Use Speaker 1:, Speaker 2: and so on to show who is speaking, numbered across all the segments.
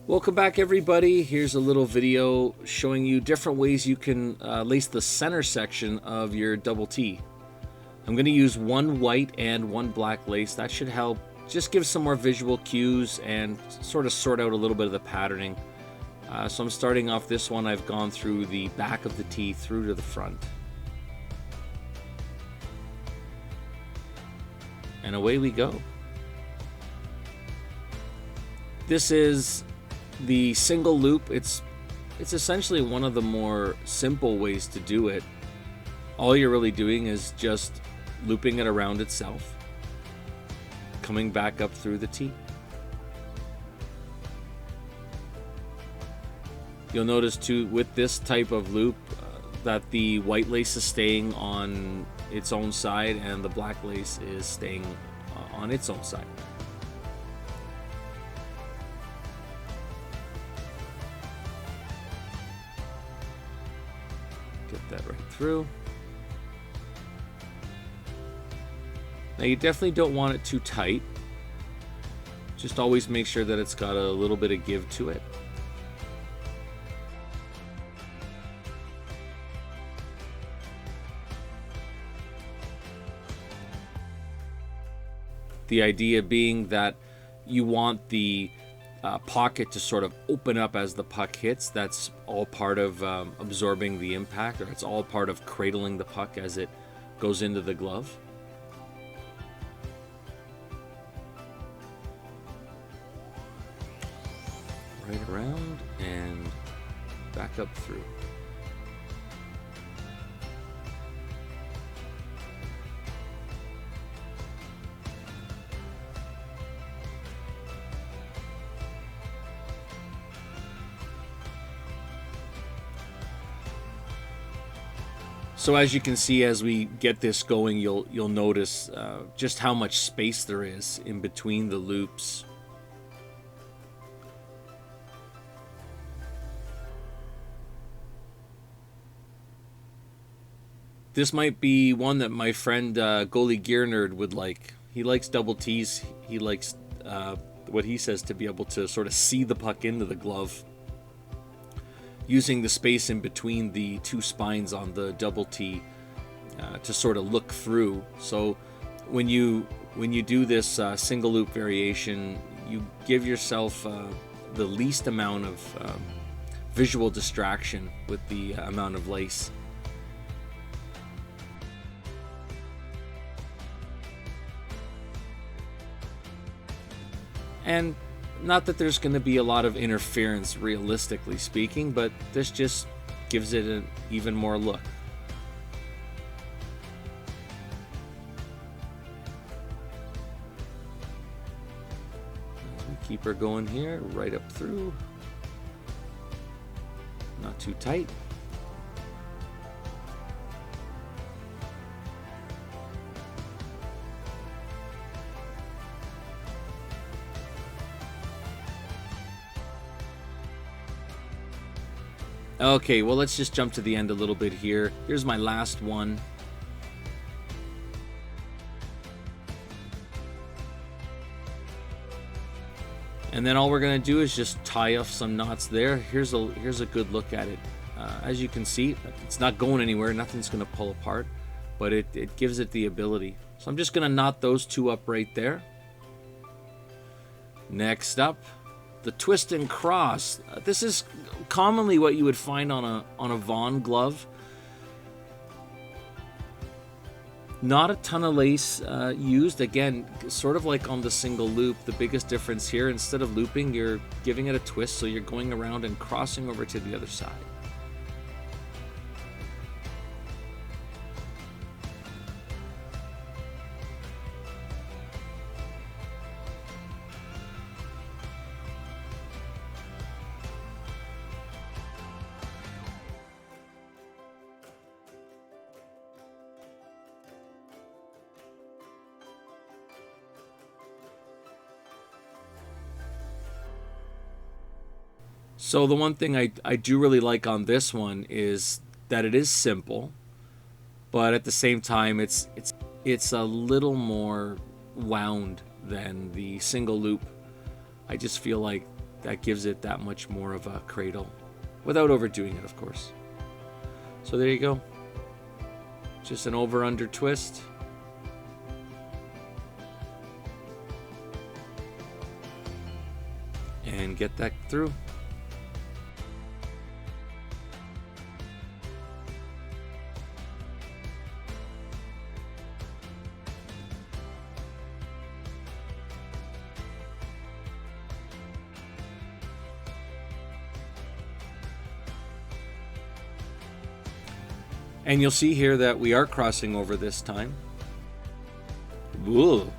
Speaker 1: Welcome back, everybody. Here's a little video showing you different ways you can lace the center section of your double T. I'm going to use one white and one black lace. That should help just give some more visual cues and sort of sort out a little bit of the patterning. So I'm starting off this one. I've gone through the back of the T through to the front. And away we go. This is the single loop. It's essentially one of the more simple ways to do it. All you're really doing is just looping it around itself, coming back up through the T. You'll notice too with this type of loop that the white lace is staying on its own side and the black lace is staying on its own side. Get that right through. Now you definitely don't want it too tight. Just always make sure that it's got a little bit of give to it. The idea being that you want the pocket to sort of open up as the puck hits. That's all part of absorbing the impact, or it's all part of cradling the puck as it goes into the glove. Right around and back up through. So as you can see, as we get this going, you'll notice just how much space there is in between the loops. This might be one that my friend Goalie Gear Nerd would like. He likes double T's. He likes what he says to be able to sort of see the puck into the glove, using the space in between the two spines on the double T to sort of look through. So when you do this single loop variation, you give yourself the least amount of visual distraction with the amount of lace. And not that there's going to be a lot of interference, realistically speaking, but this just gives it an even more look. As we keep her going here, right up through. Not too tight. Okay, well, let's just jump to the end a little bit here. Here's my last one. And then all we're going to do is just tie off some knots there. Here's a good look at it. As you can see, it's not going anywhere. Nothing's going to pull apart, but it gives it the ability. So I'm just going to knot those two up right there. Next up, the twist and cross. This is commonly what you would find on a Vaughn glove. Not a ton of lace used. Again, sort of like on the single loop. The biggest difference here, instead of looping, you're giving it a twist, so you're going around and crossing over to the other side. So the one thing I do really like on this one is that it is simple, but at the same time it's a little more wound than the single loop. I just feel like that gives it that much more of a cradle, without overdoing it, of course. So there you go. Just an over-under twist. And get that through. And you'll see here that we are crossing over this time. Ooh.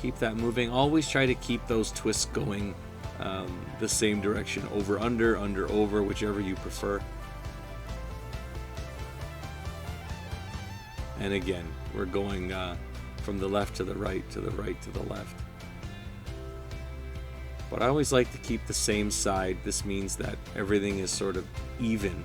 Speaker 1: Keep that moving. Always try to keep those twists going the same direction. Over, under, over, whichever you prefer. And again, we're going from the left to the right, to the right to the left. But I always like to keep the same side. This means that everything is sort of even.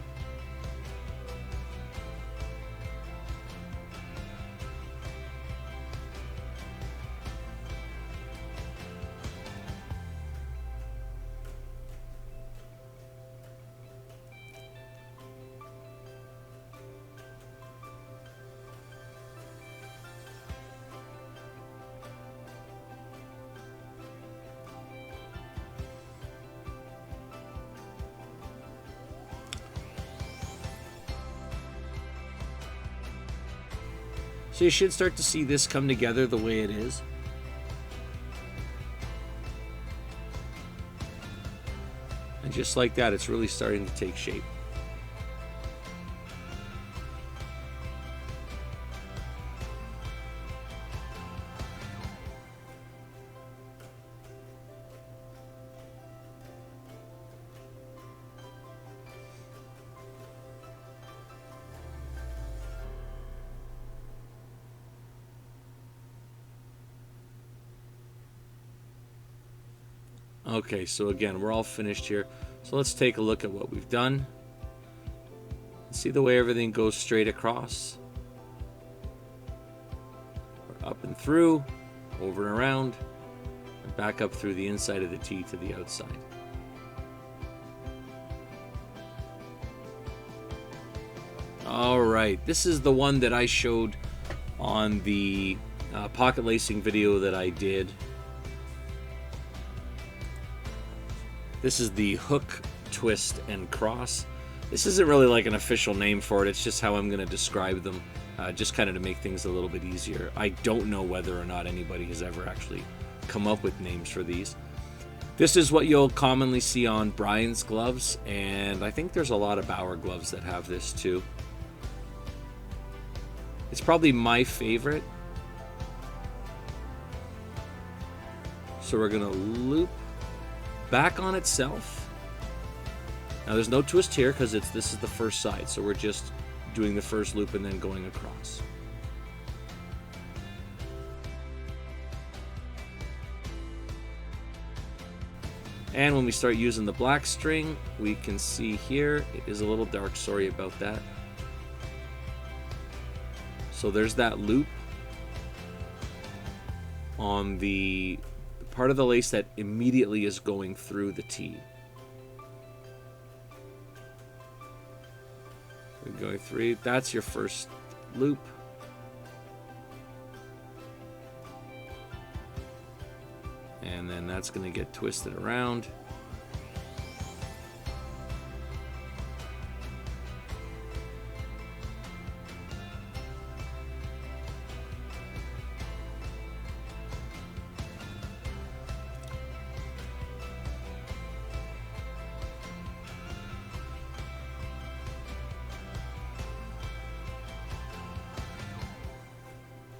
Speaker 1: So you should start to see this come together the way it is. And just like that, it's really starting to take shape. Okay, so again, we're all finished here. So let's take a look at what we've done. See the way everything goes straight across. Up and through, over and around, and back up through the inside of the T to the outside. All right, this is the one that I showed on the pocket lacing video that I did. This is the hook, twist, and cross. This isn't really like an official name for it. It's just how I'm going to describe them, just kind of to make things a little bit easier. I don't know whether or not anybody has ever actually come up with names for these. This is what you'll commonly see on Brian's gloves, and I think there's a lot of Bauer gloves that have this too. It's probably my favorite. So we're going to loop back on itself. Now there's no twist here because this is the first side, so we're just doing the first loop and then going across. And when we start using the black string, we can see here it is a little dark, sorry about that. So there's that loop on the part of the lace that immediately is going through the T. We're going through, that's your first loop. And then that's going to get twisted around.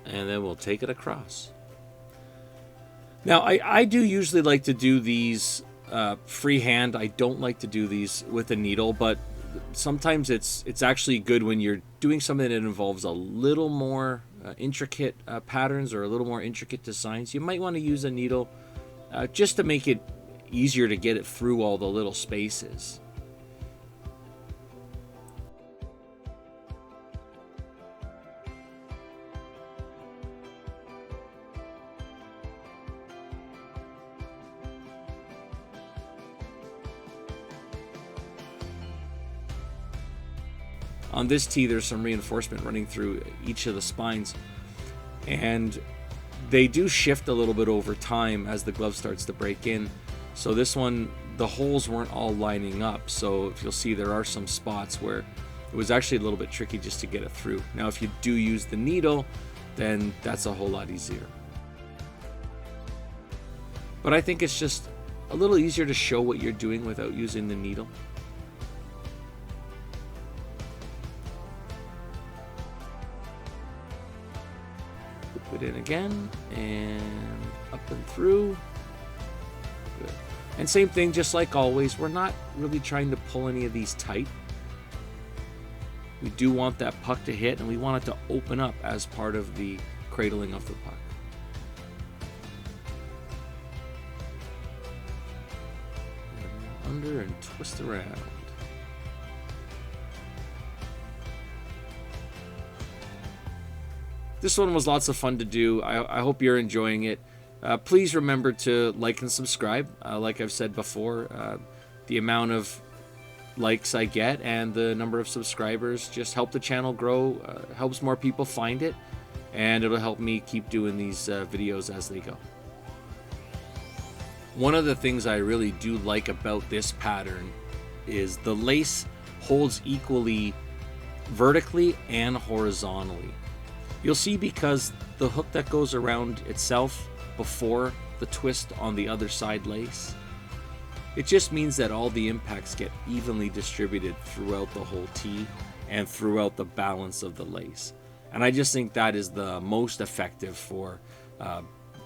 Speaker 1: And then we'll take it across. Now, I do usually like to do these freehand. I don't like to do these with a needle, but sometimes it's actually good when you're doing something that involves a little more intricate patterns or a little more intricate designs. You might want to use a needle just to make it easier to get it through all the little spaces. On this tee, there's some reinforcement running through each of the spines, and they do shift a little bit over time as the glove starts to break in. So this one, the holes weren't all lining up, so if you'll see, there are some spots where it was actually a little bit tricky just to get it through. Now if you do use the needle, then that's a whole lot easier. But I think it's just a little easier to show what you're doing without using the needle. Put it in again, and up and through. Good. And same thing, just like always, we're not really trying to pull any of these tight. We do want that puck to hit, and we want it to open up as part of the cradling of the puck. Under and twist around. This one was lots of fun to do. I hope you're enjoying it. Please remember to like and subscribe. Like I've said before, the amount of likes I get and the number of subscribers just help the channel grow, helps more people find it, and it'll help me keep doing these videos as they go. One of the things I really do like about this pattern is the lace holds equally vertically and horizontally. You'll see, because the hook that goes around itself before the twist on the other side lace, it just means that all the impacts get evenly distributed throughout the whole tee and throughout the balance of the lace. And I just think that is the most effective for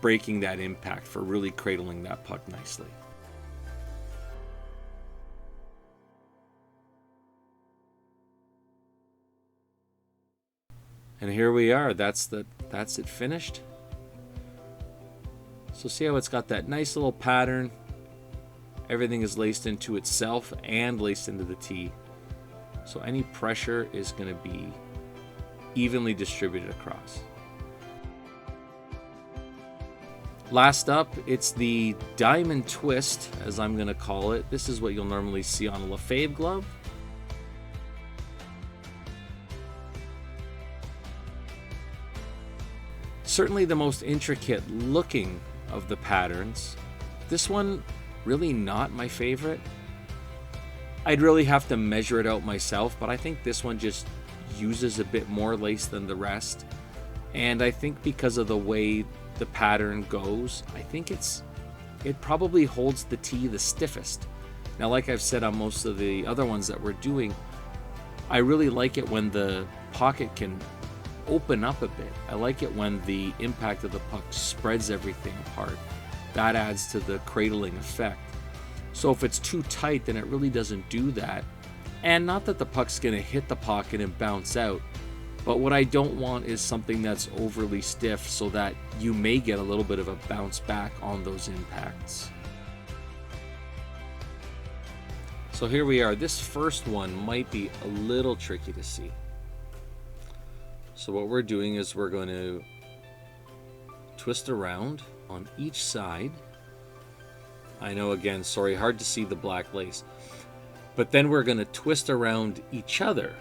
Speaker 1: breaking that impact, for really cradling that puck nicely. And here we are. That's it finished. So see how it's got that nice little pattern. Everything is laced into itself and laced into the tee. So any pressure is going to be evenly distributed across. Last up, it's the diamond twist, as I'm going to call it. This is what you'll normally see on a Lefebvre glove. Certainly the most intricate looking of the patterns. This one, really not my favorite. I'd really have to measure it out myself, but I think this one just uses a bit more lace than the rest. And I think because of the way the pattern goes, I think it probably holds the tee the stiffest. Now, like I've said on most of the other ones that we're doing, I really like it when the pocket can open up a bit. I like it when the impact of the puck spreads everything apart. That adds to the cradling effect. So if it's too tight, then it really doesn't do that. And not that the puck's going to hit the pocket and bounce out, but what I don't want is something that's overly stiff, so that you may get a little bit of a bounce back on those impacts. So here we are. This first one might be a little tricky to see. So what we're doing is we're going to twist around on each side. I know, again, sorry, hard to see the black lace. But then we're going to twist around each other.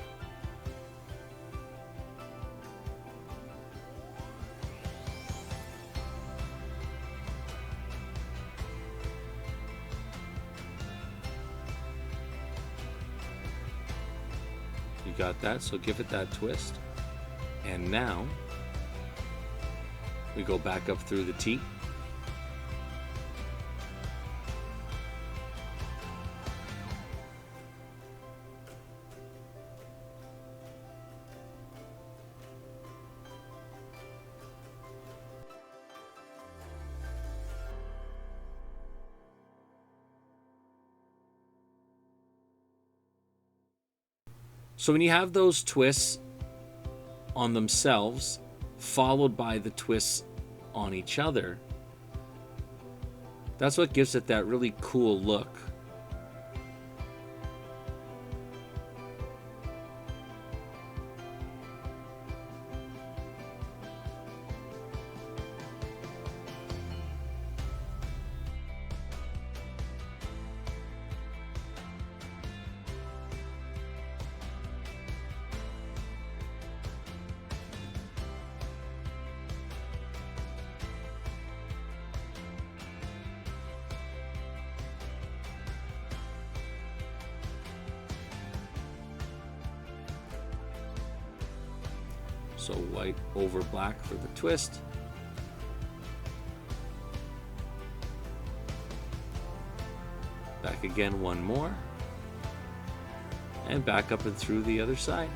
Speaker 1: You got that? So give it that twist. And now we go back up through the tee. So when you have those twists on themselves, followed by the twists on each other, that's what gives it that really cool look. So white over black for the twist. Back again one more. And back up and through the other side.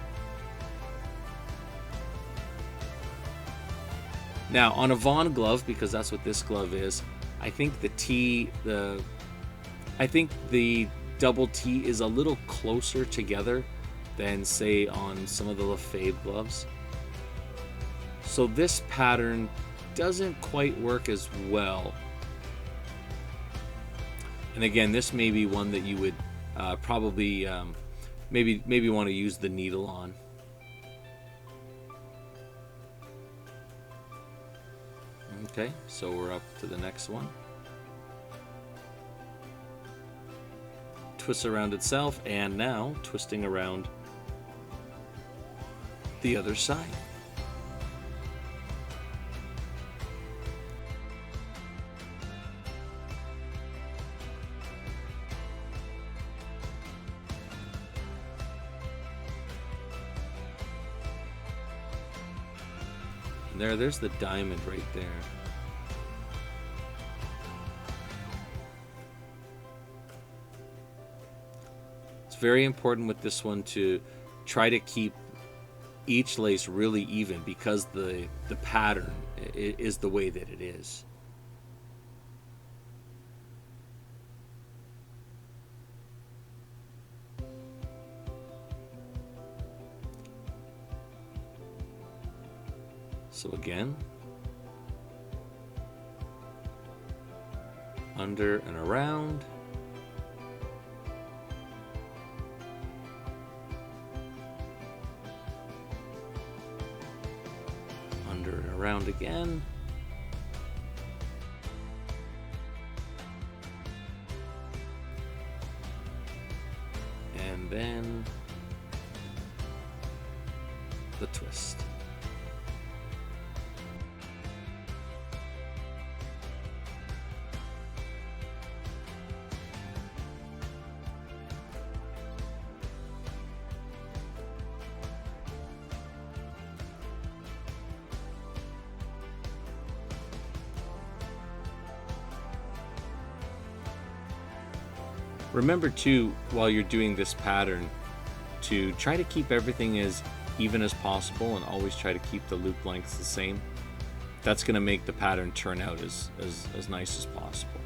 Speaker 1: Now on a Vaughn glove, because that's what this glove is, I think the double T is a little closer together than say on some of the Lefebvre gloves. So this pattern doesn't quite work as well. And again, this may be one that you would probably maybe want to use the needle on. Okay, so we're up to the next one. Twists around itself, and now twisting around the other side. And there's the diamond right there. It's very important with this one to try to keep each lace really even, because the pattern is the way that it is. So again, under and around. Under and around again. And then the twist. Remember too, while you're doing this pattern, to try to keep everything as even as possible and always try to keep the loop lengths the same. That's going to make the pattern turn out as nice as possible.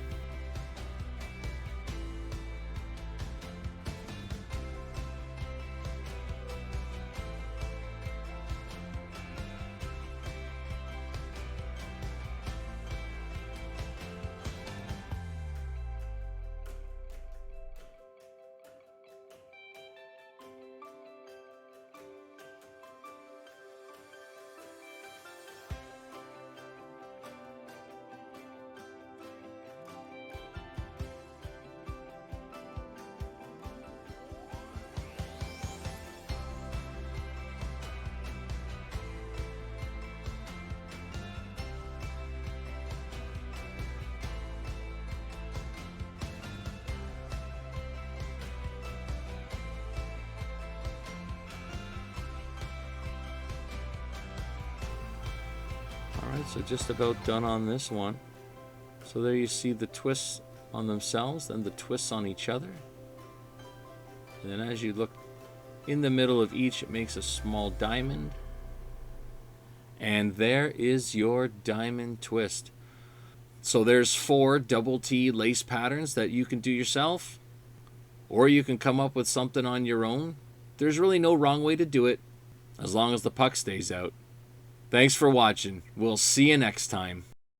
Speaker 1: Alright, so just about done on this one. So there you see the twists on themselves, then the twists on each other. And then as you look in the middle of each, it makes a small diamond. And there is your diamond twist. So there's 4 double T lace patterns that you can do yourself, or you can come up with something on your own. There's really no wrong way to do it, as long as the puck stays out. Thanks for watching. We'll see you next time.